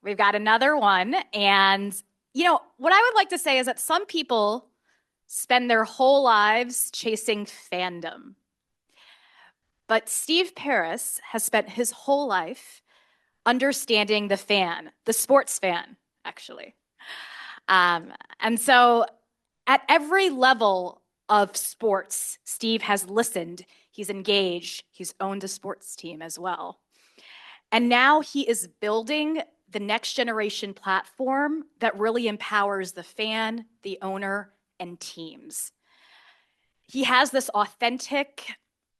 We've got another one. And, what I would like to say is that some people spend their whole lives chasing fandom. But Steve Paris has spent his whole life understanding the fan, the sports fan, actually. And so at every level of sports, Steve has listened, he's engaged, he's owned a sports team as well. And now he is building the next generation platform that really empowers the fan, the owner, and teams. He has this authentic,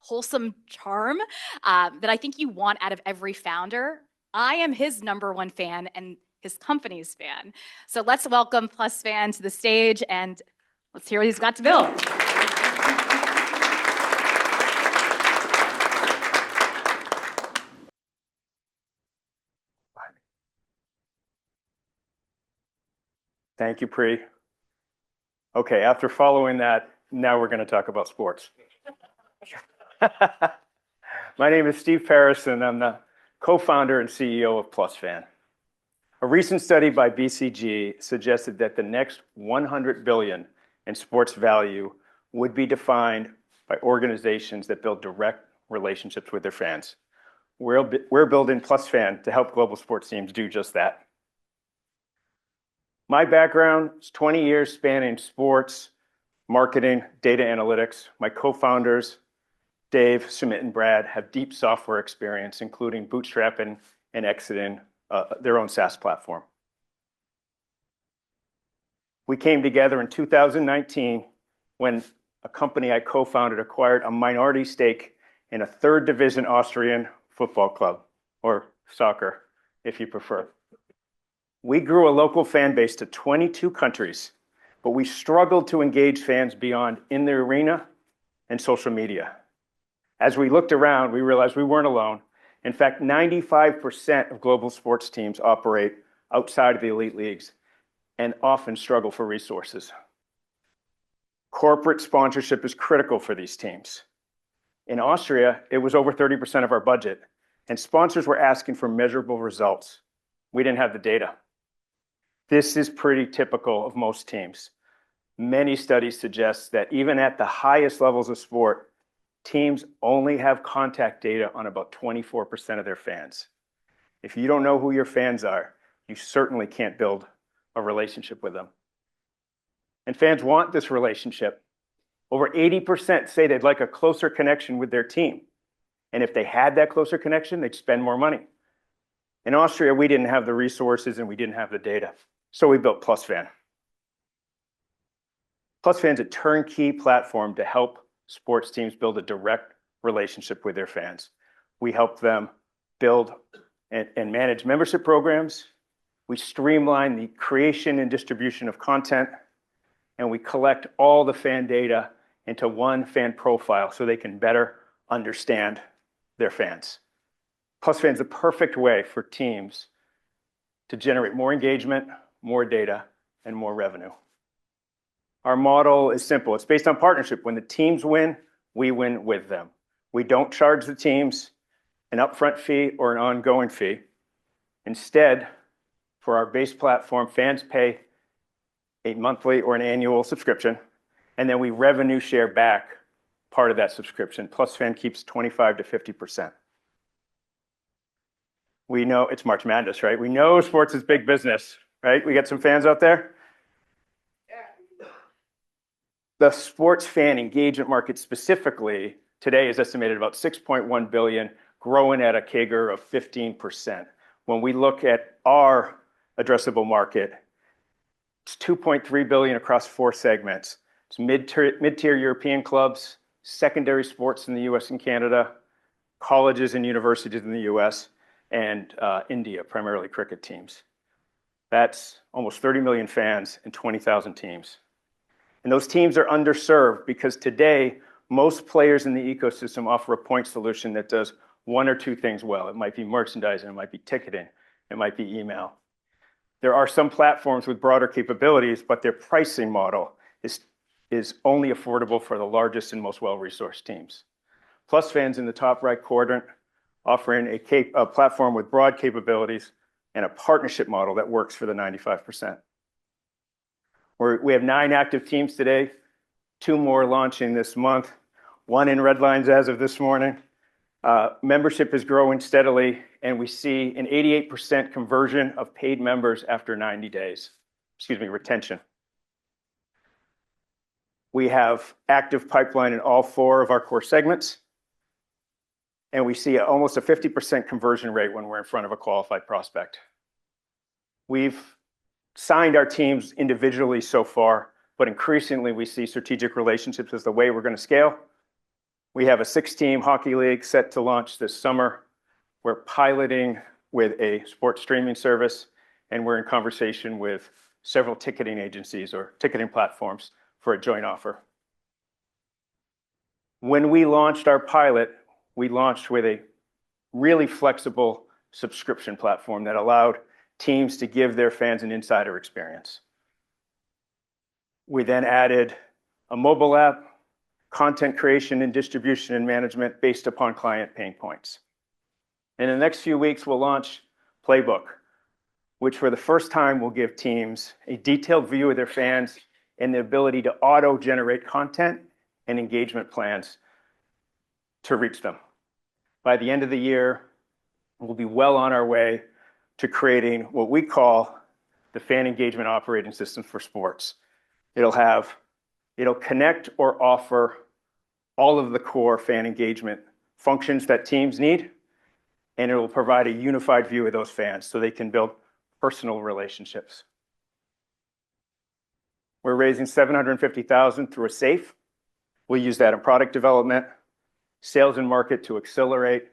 wholesome charm that I think you want out of every founder. I am his #1 fan and his company's fan. So let's welcome Plus.Fan to the stage and let's hear what he's got to build. Thank you, Pri. Okay, after following that, now we're going to talk about sports. My name is Steve Paris, and I'm the co-founder and CEO of Plus.Fan. A recent study by BCG suggested that the next 100 billion in sports value would be defined by organizations that build direct relationships with their fans. We're building Plus.Fan to help global sports teams do just that. My background is 20 years spanning sports, marketing, data analytics. My co-founders, Dave, Sumit, and Brad, have deep software experience, including bootstrapping and exiting their own SaaS platform. We came together in 2019 when a company I co-founded acquired a minority stake in a third division Austrian football club, or soccer, if you prefer. We grew a local fan base to 22 countries, but we struggled to engage fans beyond in the arena and social media. As we looked around, we realized we weren't alone. In fact, 95% of global sports teams operate outside of the elite leagues and often struggle for resources. Corporate sponsorship is critical for these teams. In Austria, it was over 30% of our budget, and sponsors were asking for measurable results. We didn't have the data. This is pretty typical of most teams. Many studies suggest that even at the highest levels of sport, teams only have contact data on about 24% of their fans. If you don't know who your fans are, you certainly can't build a relationship with them. And fans want this relationship. Over 80% say they'd like a closer connection with their team. And if they had that closer connection, they'd spend more money. In Austria, we didn't have the resources and we didn't have the data. So we built Plus.Fan. Plus.Fan's a turnkey platform to help sports teams build a direct relationship with their fans. We help them build and manage membership programs. We streamline the creation and distribution of content, and we collect all the fan data into one fan profile so they can better understand their fans. Plus.Fan's the perfect way for teams to generate more engagement, more data, and more revenue. Our model is simple. It's based on partnership. When the teams win, we win with them. We don't charge the teams an upfront fee or an ongoing fee. Instead, for our base platform, fans pay a monthly or an annual subscription, and then we revenue share back part of that subscription. Plus.Fan keeps 25 to 50%. We know it's March Madness, right? We know sports is big business, right? We got some fans out there? Yeah. The sports fan engagement market specifically today is estimated about 6.1 billion, growing at a CAGR of 15%. When we look at our addressable market, it's 2.3 billion across 4 segments. It's mid-tier European clubs, secondary sports in the US and Canada, colleges and universities in the US, and India, primarily cricket teams. That's almost 30 million fans and 20,000 teams. And those teams are underserved because today, most players in the ecosystem offer a point solution that does one or two things well. It might be merchandising, it might be ticketing, it might be email. There are some platforms with broader capabilities, but their pricing model is only affordable for the largest and most well-resourced teams. Plus.Fan's in the top right quadrant, offering a platform with broad capabilities and a partnership model that works for the 95%. We have 9 active teams today, 2 more launching this month, 1 in red lines as of this morning. Membership is growing steadily, and we see an 88% conversion of paid members after 90 days. Retention. We have active pipeline in all 4 of our core segments, and we see almost a 50% conversion rate when we're in front of a qualified prospect. We've signed our teams individually so far, but increasingly we see strategic relationships as the way we're going to scale. We have a 6-team hockey league set to launch this summer. We're piloting with a sports streaming service, and we're in conversation with several ticketing agencies or ticketing platforms for a joint offer. When we launched our pilot, we launched with a really flexible subscription platform that allowed teams to give their fans an insider experience. We then added a mobile app, content creation and distribution and management based upon client pain points. In the next few weeks, we'll launch Playbook, which for the first time will give teams a detailed view of their fans and the ability to auto-generate content and engagement plans to reach them. By the end of the year, we'll be well on our way to creating what we call the fan engagement operating system for sports. It'll connect or offer all of the core fan engagement functions that teams need, and it will provide a unified view of those fans so they can build personal relationships. We're raising $750,000 through a SAFE. We'll use that in product development, sales and market to accelerate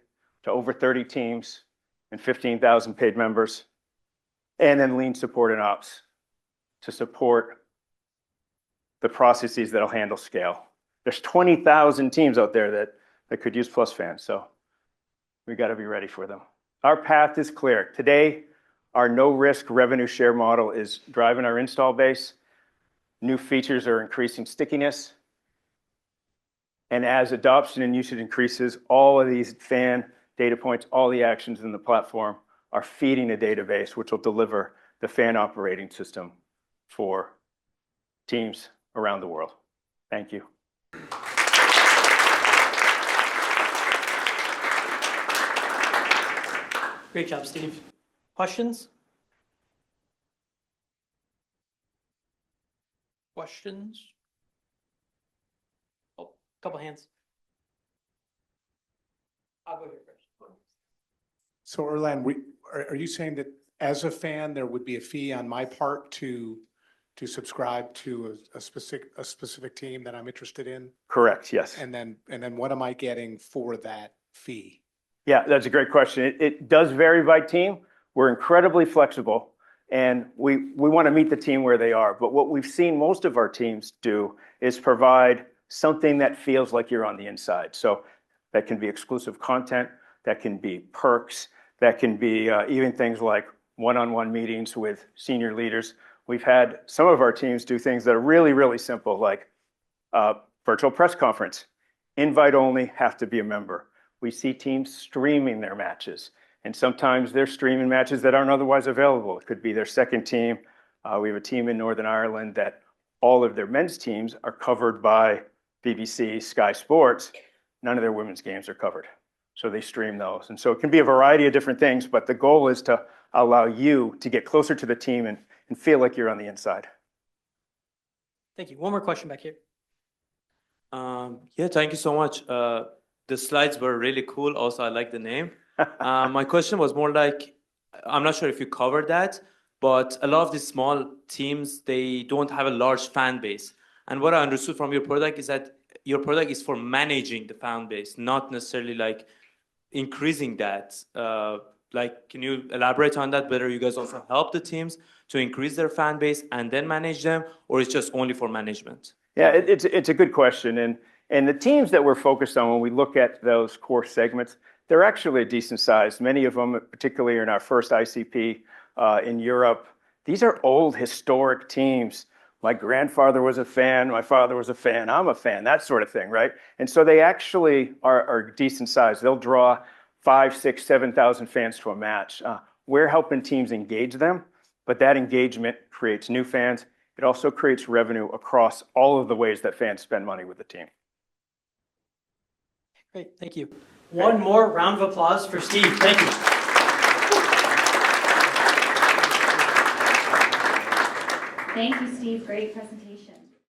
to over 30 teams and 15,000 paid members, and then lean support and ops to support the processes that'll handle scale. There's 20,000 teams out there that could use Plus.Fan, so we got to be ready for them. Our path is clear. Today, our no-risk revenue share model is driving our install base. New features are increasing stickiness. And as adoption and usage increases, all of these fan data points, all the actions in the platform are feeding a database which will deliver the fan operating system for teams around the world. Thank you. Great job, Steve. Questions? Questions? Oh, couple hands. I'll go here first. So Erlan, are you saying that as a fan, there would be a fee on my part to subscribe to a specific team that I'm interested in? Correct, yes. And then what am I getting for that fee? Yeah, that's a great question. It does vary by team. We're incredibly flexible, and we want to meet the team where they are. But what we've seen most of our teams do is provide something that feels like you're on the inside. So that can be exclusive content, that can be perks, that can be even things like one-on-one meetings with senior leaders. We've had some of our teams do things that are really, really simple, like virtual press conference, invite only, have to be a member. We see teams streaming their matches, and sometimes they're streaming matches that aren't otherwise available. It could be their second team. We have a team in Northern Ireland that all of their men's teams are covered by BBC, Sky Sports. None of their women's games are covered, so they stream those. And so it can be a variety of different things, but the goal is to allow you to get closer to the team and feel like you're on the inside. Thank you. One more question back here. Yeah, thank you so much. The slides were really cool. Also, I like the name. My question was more like, I'm not sure if you covered that, but a lot of these small teams, they don't have a large fan base. And what I understood from your product is that your product is for managing the fan base, not necessarily like increasing that. Like, can you elaborate on that? Whether you guys also help the teams to increase their fan base and then manage them, or it's just only for management? Yeah, it's a good question. And the teams that we're focused on when we look at those core segments, they're actually a decent size. Many of them, particularly in our first ICP in Europe, these are old historic teams. My grandfather was a fan, my father was a fan, I'm a fan, that sort of thing, right? And so they actually are decent size. They'll draw 5,000, 6,000, 7,000 fans to a match. We're helping teams engage them, but that engagement creates new fans. It also creates revenue across all of the ways that fans spend money with the team. Great, thank you. One more round of applause for Steve. Thank you. Thank you, Steve. Great presentation.